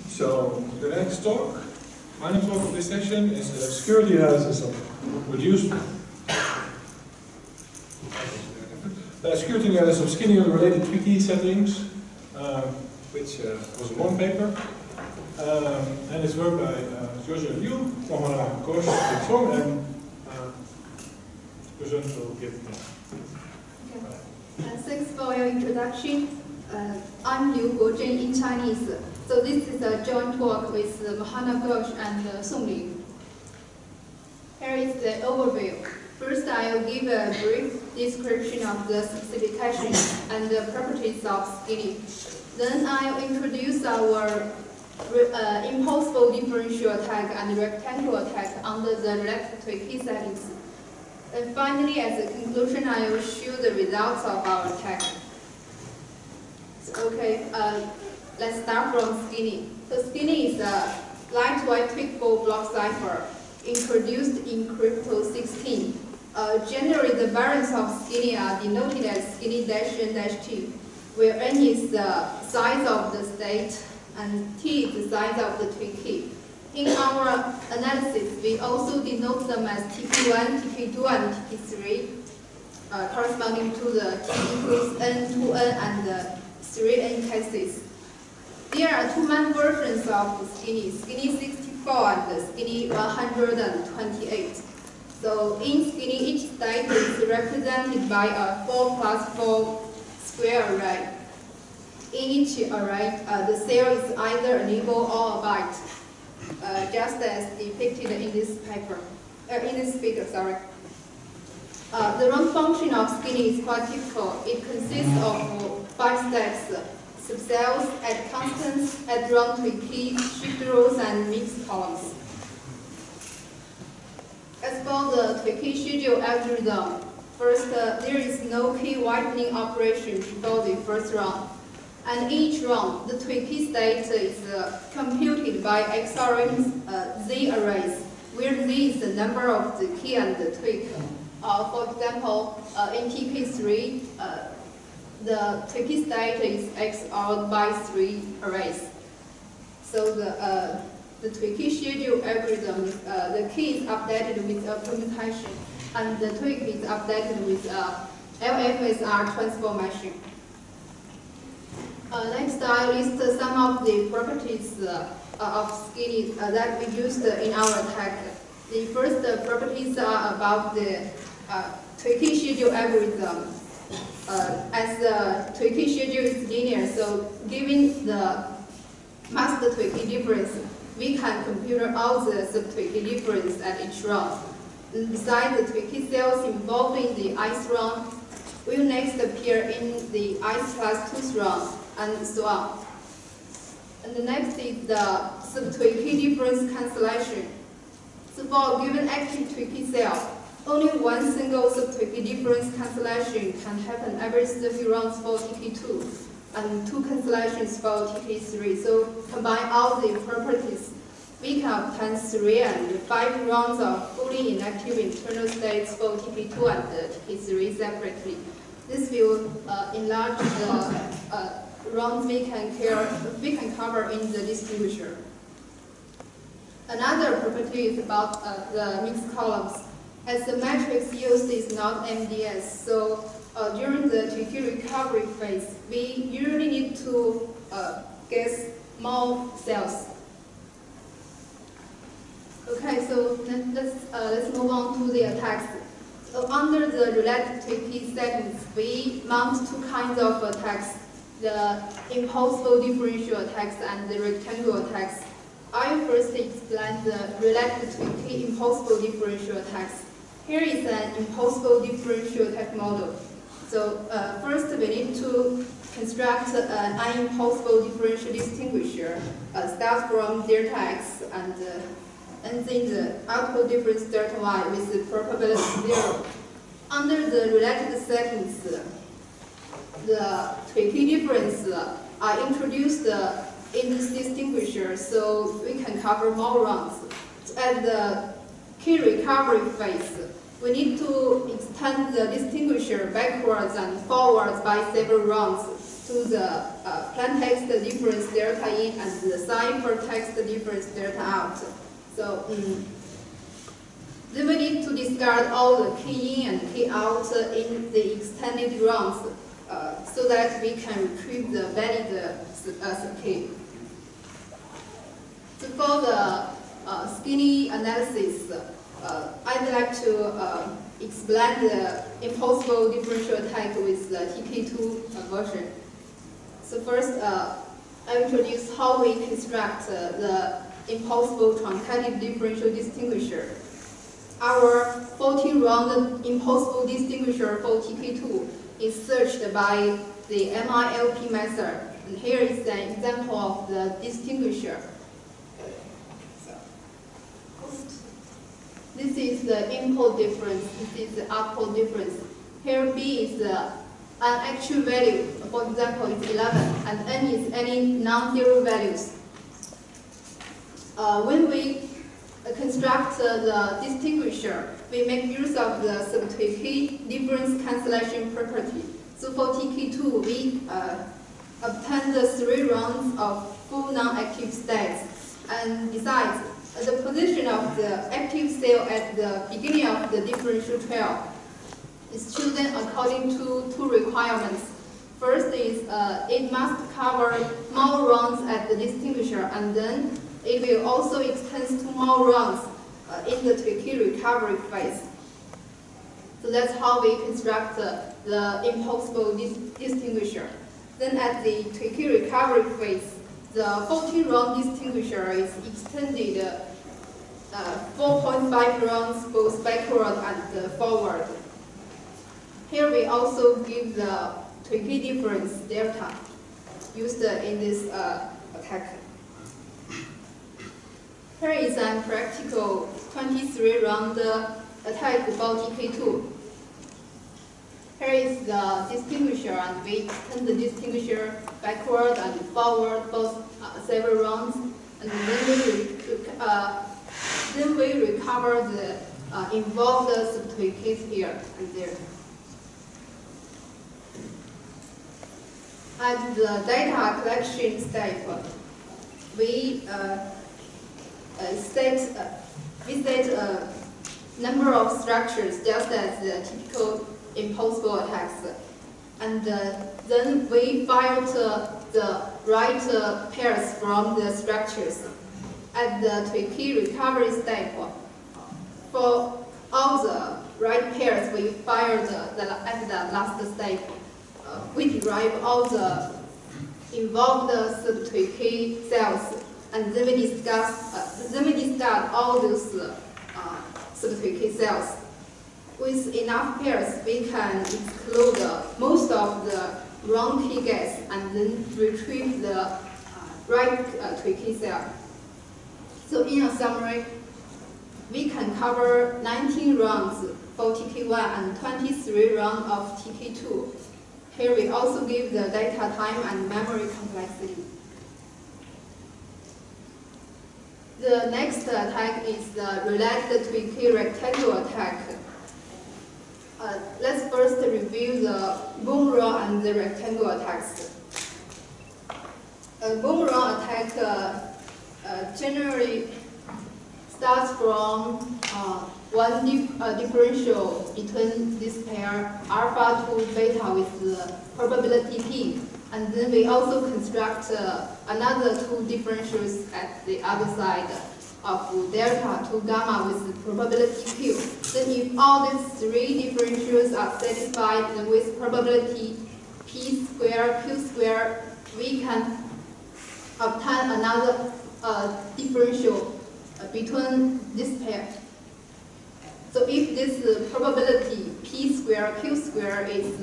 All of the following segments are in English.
So the next talk, final talk of this session is the security analysis of reduced security analysis of skinny and Related-Tweakey settings, which was a long paper, and it's work by Georgia Liu, Mohammed Kosh, and Present will give it. Thanks for your introduction. I'm Liu Guozhen in Chinese. So this is a joint talk with Mohammed Kosh and Song Liu. Here is the overview. First, I'll give a brief description of the specification and the properties of skinny. Then I'll introduce our impossible differential attack and rectangle attack under the Related-Tweakey settings. And finally, as a conclusion, I will show the results of our attack. So, okay, let's start from skinny. So skinny is a lightweight tweakable block cipher introduced in crypto 16. Generally, the variants of skinny are denoted as skinny-n-2, where n is the size of the state and t is the size of the tweaky. In our analysis, we also denote them as TP1, TP2, and TP3, corresponding to the T includes N, 2N, and 3N cases. There are two main versions of skinny, skinny 64 and skinny 128. So in skinny, each state is represented by a 4+4 square array. In each array, the cell is either a nibble or a byte. Just as depicted in this paper, in this figure, sorry. The run function of skinny is quite typical. It consists of 5 steps: subcells, add constants, add run tweaky, shift rows, and mix columns. As for the tweaky schedule algorithm, first, there is no key widening operation before the first run. And each run, the tweaky state is computed by XORing Z arrays, where Z is the number of the key and the tweak. For example, in TP3, the tweaky state is XORed by 3 arrays. So the tweaky schedule algorithm, the key is updated with a permutation, and the tweak is updated with LFSR transformation. Next, I list some of the properties of skinny that we used in our attack. The first properties are about the tweaky schedule algorithm. As the tweaky schedule is linear, so given the master tweaky difference, we can compute all the sub-tweaky difference at each run. Besides, the tweaky cells involved in the ith run will next appear in the ith+2 run, and so on. And the next is the sub-tweaky difference cancellation. So for a given active tweaky cell, only one single sub-tweaky difference cancellation can happen every 30 runs for TP2, and 2 cancellations for TP3. So combine all the properties, we can obtain 3 and 5 runs of fully inactive internal states for TP2 and TP3 separately. This will enlarge the runs we can cover in the distinguisher. Another property is about the mixed columns. As the matrix used is not MDS, so during the tweaky recovery phase, we usually need to guess more cells. Okay, so let's move on to the attacks. So under the Related-Tweakey settings, we mount 2 kinds of attacks: the impossible differential attacks and the rectangle attacks. I will first explain the Related-Tweakey impossible differential attacks. Here is an impossible differential attack model. So first we need to construct an impossible differential distinguisher, start from delta x and then the output difference delta y with the probability 0. Under the related settings, the tweaky difference are introduced in this distinguisher so we can cover more runs. At the key recovery phase, we need to extend the distinguisher backwards and forwards by several runs. to the plain text difference delta in and the cipher text difference delta out. So then we need to discard all the key in and key out in the extended rounds so that we can retrieve the valid subkey. So for the skinny analysis, I'd like to explain the impossible differential attack with the TK2 version. So first, I introduce how we construct the impossible truncated differential distinguisher. Our 14-round impossible distinguisher for TK2 is searched by the MILP method. And here is an example of the distinguisher. This is the input difference, this is the output difference. Here B is an actual value, for example, it's 11, and N is any non-zero values. When we construct the distinguisher, we make use of the sub-Tweakey difference cancellation property. So for TK2, we obtain the 3 rounds of full non-active states, and besides, the position of the active cell at the beginning of the differential trail is chosen according to 2 requirements. First is it must cover more rounds at the distinguisher, and then it will also extend to more rounds in the Tweakey recovery phase. So that's how we construct the impossible distinguisher. Then at the Tweakey recovery phase, the 14-round distinguisher is extended 4.5 rounds both backward and forward. Here we also give the Tweakey difference delta used in this attack. Here is a practical 23-round attack for TK2. Here is the distinguisher, and we extend the distinguisher backward and forward both several rounds, and then we recover the involved sub-Tweakeys here and there. At the data collection step, we set a number of structures just as the typical impossible attacks, and then we filter the right pairs from the structures. At the Tweakey recovery step, for all the right pairs we fired at the last step, we derive all the involved sub-Tweakey cells, and then we discard all those sub-Tweakey cells. With enough pairs, we can exclude most of the wrong key gates and then retrieve the right Tweakey cell. So in a summary, we can cover 19 rounds for TK1 and 23 rounds of TK2. Here we also give the data time and memory complexity. The next attack is the Related-Tweakey rectangle attack. Let's first review the boomerang and the rectangle attacks. A boomerang attack generally starts from one differential between this pair alpha to beta with the probability p, and then we also construct another 2 differentials at the other side of delta to gamma with the probability q. Then if all these 3 differentials are satisfied, then with probability p square q square, we can obtain another differential between this pair. So if this probability p square q square is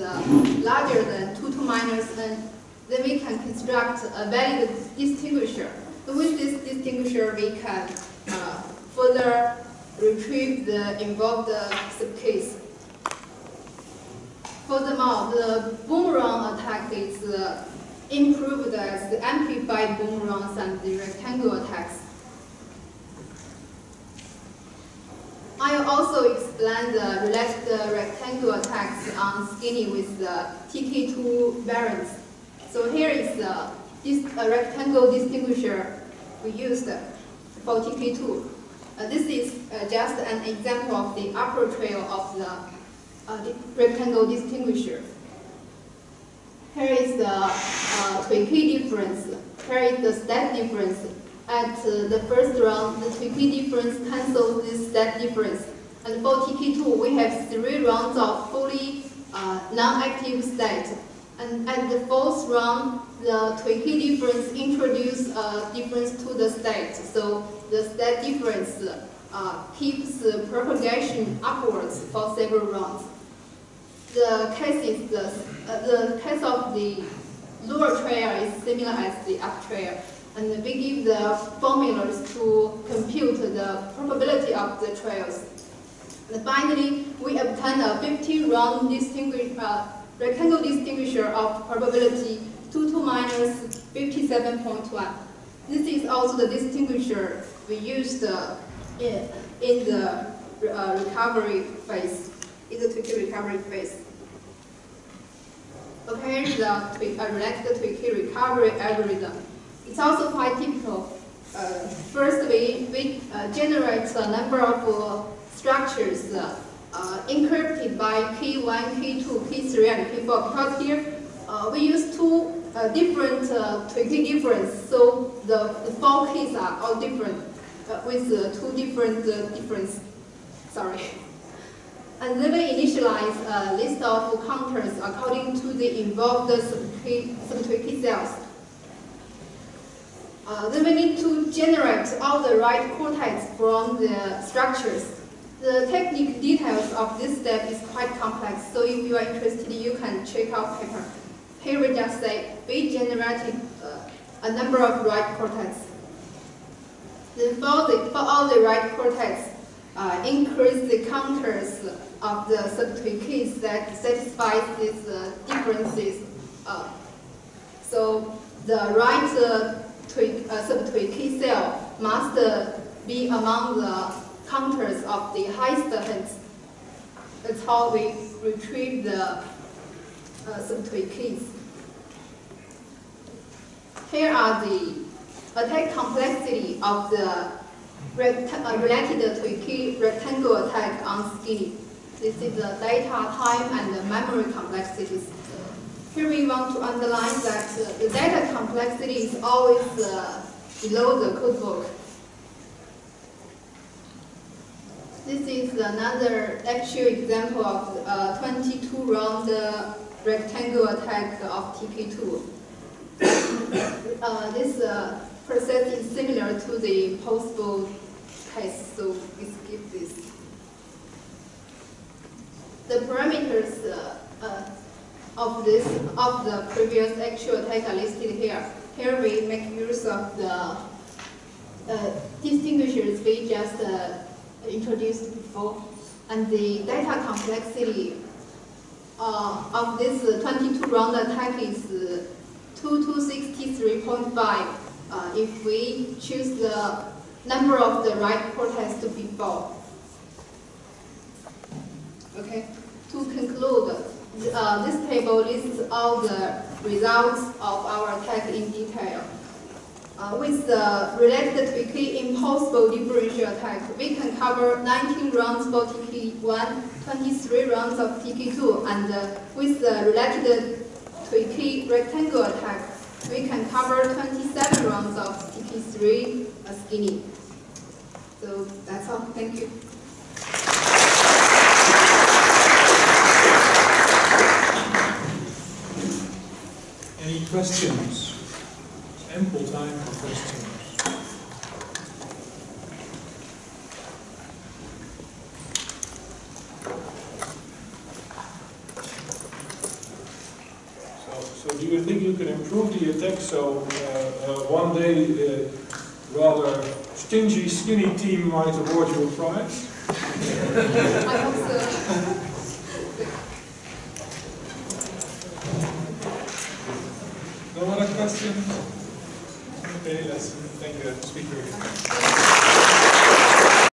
larger than 2 to minus n, then we can construct a valid distinguisher. So with this distinguisher, we can further retrieve the involved subkeys. Furthermore, the boomerang attack is improved as the amplified boomerangs and the rectangle attacks. I will also explain the related rectangle attacks on Skinny with the TK2 variants. So here is this rectangle distinguisher we used for TK2. This is just an example of the upper trail of the rectangle distinguisher. Here is the Tweakey difference. Here is the stat difference. At the first round, the Tweakey difference cancels this stat difference. And for TK2, we have 3 rounds of fully non-active stat. And at the 4th round, the Tweakey difference introduces a difference to the state. So the state difference keeps propagation upwards for several rounds. The case of the lower trail is similar as the up trail, and we give the formulas to compute the probability of the trails. And finally, we obtain a 15-round rectangle distinguisher of probability 2 minus 57.1. This is also the distinguisher we used in the recovery phase, in the Tweakey recovery phase. Okay, here's the Related-Tweakey recovery algorithm. It's also quite typical. First, we generate a number of structures encrypted by key 1, key 2, key 3, and key 4. Because here we use 2 different Tweakey difference, so the 4 keys are all different with 2 different difference. Sorry. And then we initialize a list of counters according to the involved sub-Tweakey cells. Then we need to generate all the right cortex from the structures. The technical details of this step is quite complex, so if you are interested, you can check out paper. Here we just say we generated a number of right cortex. Then for all the right cortex, increase the counters of the sub-Tweakeys that satisfies these differences. So the right sub-Tweakey cell must be among the counters of the highest hits. That's how we retrieve the sub-Tweakeys. Here are the attack complexity of the Related-Tweakey rectangle attack on Skinny. This is the data, time, and the memory complexities. Here we want to underline that the data complexity is always below the codebook. This is another actual example of a 22-round rectangle attack of TK2. This process is similar to the possible case, so we skip this. The parameters of the previous actual attack are listed here. Here we make use of the distinguishers we just introduced before, and the data complexity of this 22-round attack is 2 to 63.5 if we choose the number of the right cortex to be 4. Okay, to conclude, this table lists all the results of our attack in detail. With the Related-Tweakey impossible differential attack, we can cover 19 rounds for TK1, 23 rounds of TK2, and with the Related-Tweakey rectangle attack, we can cover 27 rounds of TK3 Skinny. So that's all. Thank you. Any questions? Ample time for questions. So do you think you can improve the attack so one day rather stingy, skinny team might award you a prize? I hope so. No other questions? Okay, let's thank the speaker.